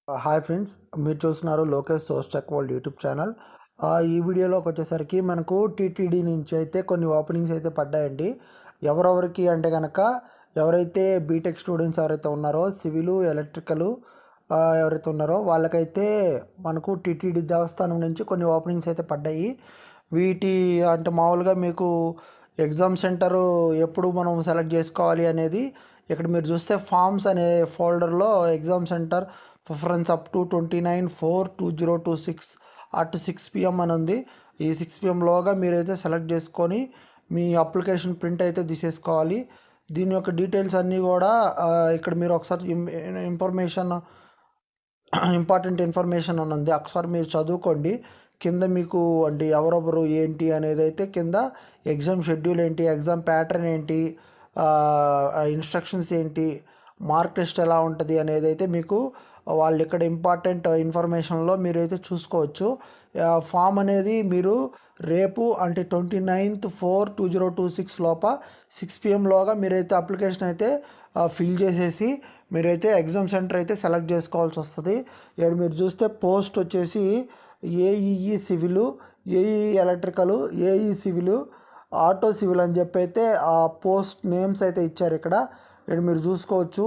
Hi friends, మీరు చూస్తున్నారు Lokesh source tech world YouTube channel. ఈ వీడియోలోకి వచ్చేసరికి మనకు టీటీడీ నుంచి అయితే కొన్ని ఓపెనింగ్స్ అయితే పడ్డాయండి. ఎవరెవరికి అంటే కనుక ఎవరైతే బీటెక్ స్టూడెంట్స్ ఎవరైతే ఉన్నారో సివిల్ ఎలక్ట్రికల్ ఎవరైతే ఉన్నారో వాళ్ళకైతే మనకు టీటీడీ దేవస్థానం నుంచి కొన్ని ఓపెనింగ్స్ అయితే పడ్డాయి. వీటి అంటే మామూలుగా మీకు ఎగ్జామ్ సెంటరు ఎప్పుడు మనం సెలెక్ట్ చేసుకోవాలి అనేది ఇక్కడ మీరు చూస్తే ఫామ్స్ అనే ఫోల్డర్లో exam centre preference up to 29/4/2026 at 6 PM అని ఉంది. ఈ 6 PMలోగా మీరైతే సెలెక్ట్ చేసుకొని మీ అప్లికేషన్ ప్రింట్ అయితే తీసేసుకోవాలి. దీని యొక్క డీటెయిల్స్ అన్నీ కూడా ఇక్కడ మీరు ఒకసారి ఇన్ఫర్మేషన్ ఇంపార్టెంట్ ఇన్ఫర్మేషన్ అని ఉంది, ఒకసారి మీరు చదువుకోండి. కింద మీకు అంటే ఎవరెవరు ఏంటి అనేది అయితే కింద ఎగ్జామ్ షెడ్యూల్ ఏంటి, ఎగ్జామ్ ప్యాటర్న్ ఏంటి, ఇన్స్ట్రక్షన్స్ ఏంటి, మార్క్ టెస్ట్ ఎలా ఉంటుంది అనేది అయితే మీకు వాళ్ళు ఇక్కడ ఇంపార్టెంట్ ఇన్ఫర్మేషన్లో మీరైతే చూసుకోవచ్చు. ఫామ్ అనేది మీరు రేపు అంటే 29/4/2026 లోప 6 PMలోగా మీరైతే అప్లికేషన్ అయితే ఫిల్ చేసేసి మీరైతే ఎగ్జామ్ సెంటర్ అయితే సెలెక్ట్ చేసుకోవాల్సి వస్తుంది. ఇక్కడ మీరు చూస్తే పోస్ట్ వచ్చేసి AEE civil, AE electrical, AE civil, auto civil అని చెప్పి అయితే ఆ పోస్ట్ నేమ్స్ అయితే ఇచ్చారు. ఇక్కడ మీరు చూసుకోవచ్చు.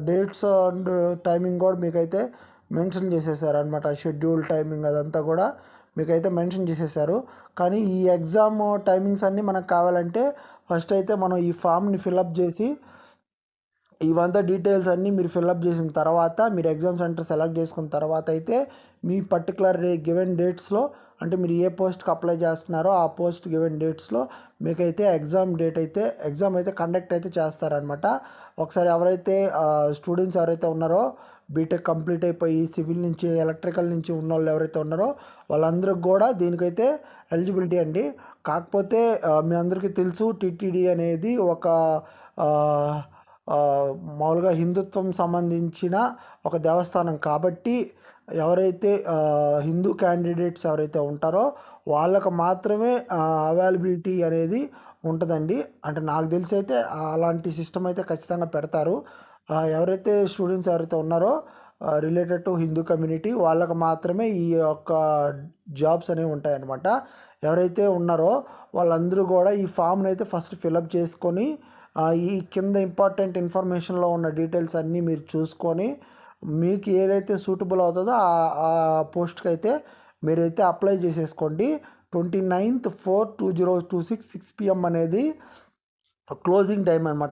డేట్స్ అండ్ టైమింగ్ కూడా మీకైతే మెన్షన్ చేసేసారు అనమాట. షెడ్యూల్ టైమింగ్ అదంతా కూడా మీకైతే మెన్షన్ చేసేసారు. కానీ ఈ ఎగ్జామ్ టైమింగ్స్ అన్నీ మనకు కావాలంటే ఫస్ట్ అయితే మనం ఈ ఫామ్ని ఫిలప్ చేసి ఇవంతా డీటెయిల్స్ అన్నీ మీరు ఫిల్అప్ చేసిన తర్వాత మీరు ఎగ్జామ్ సెంటర్ సెలెక్ట్ చేసుకున్న తర్వాత అయితే మీ పర్టికులర్ గివెన్ డేట్స్లో అంటే మీరు ఏ పోస్ట్కి అప్లై చేస్తున్నారో ఆ పోస్ట్ గివెన్ డేట్స్లో మీకైతే ఎగ్జామ్ అయితే కండక్ట్ అయితే చేస్తారనమాట. ఒకసారి ఎవరైతే స్టూడెంట్స్ ఎవరైతే ఉన్నారో బీటెక్ కంప్లీట్ అయిపోయి సివిల్ నుంచి ఎలక్ట్రికల్ నుంచి ఉన్న వాళ్ళు ఎవరైతే ఉన్నారో వాళ్ళందరికి కూడా దీనికైతే ఎలిజిబిలిటీ అండి. కాకపోతే మీ అందరికీ తెలుసు టీటీడీ అనేది ఒక మామూలుగా హిందుత్వం సంబంధించిన ఒక దేవస్థానం కాబట్టి ఎవరైతే హిందూ క్యాండిడేట్స్ ఎవరైతే ఉంటారో వాళ్ళకు మాత్రమే అవైలబిలిటీ అనేది ఉంటుందండి. అంటే నాకు తెలిసి అయితే అలాంటి సిస్టమ్ అయితే ఖచ్చితంగా పెడతారు. ఎవరైతే స్టూడెంట్స్ ఎవరైతే ఉన్నారో రిలేటెడ్ టు హిందూ కమ్యూనిటీ వాళ్ళకు మాత్రమే ఈ యొక్క జాబ్స్ అనేవి ఉంటాయన్నమాట. ఎవరైతే ఉన్నారో వాళ్ళందరూ కూడా ఈ ఫామ్ని అయితే ఫస్ట్ ఫిలప్ చేసుకొని ఈ కింద ఇంపార్టెంట్ ఇన్ఫర్మేషన్లో ఉన్న డీటెయిల్స్ అన్నీ మీరు చూసుకొని మీకు ఏదైతే సూటబుల్ అవుతుందో ఆ పోస్ట్కి అయితే మీరైతే అప్లై చేసేసుకోండి. 29/4/2026 6 PM అనేది క్లోజింగ్ టైం అనమాట.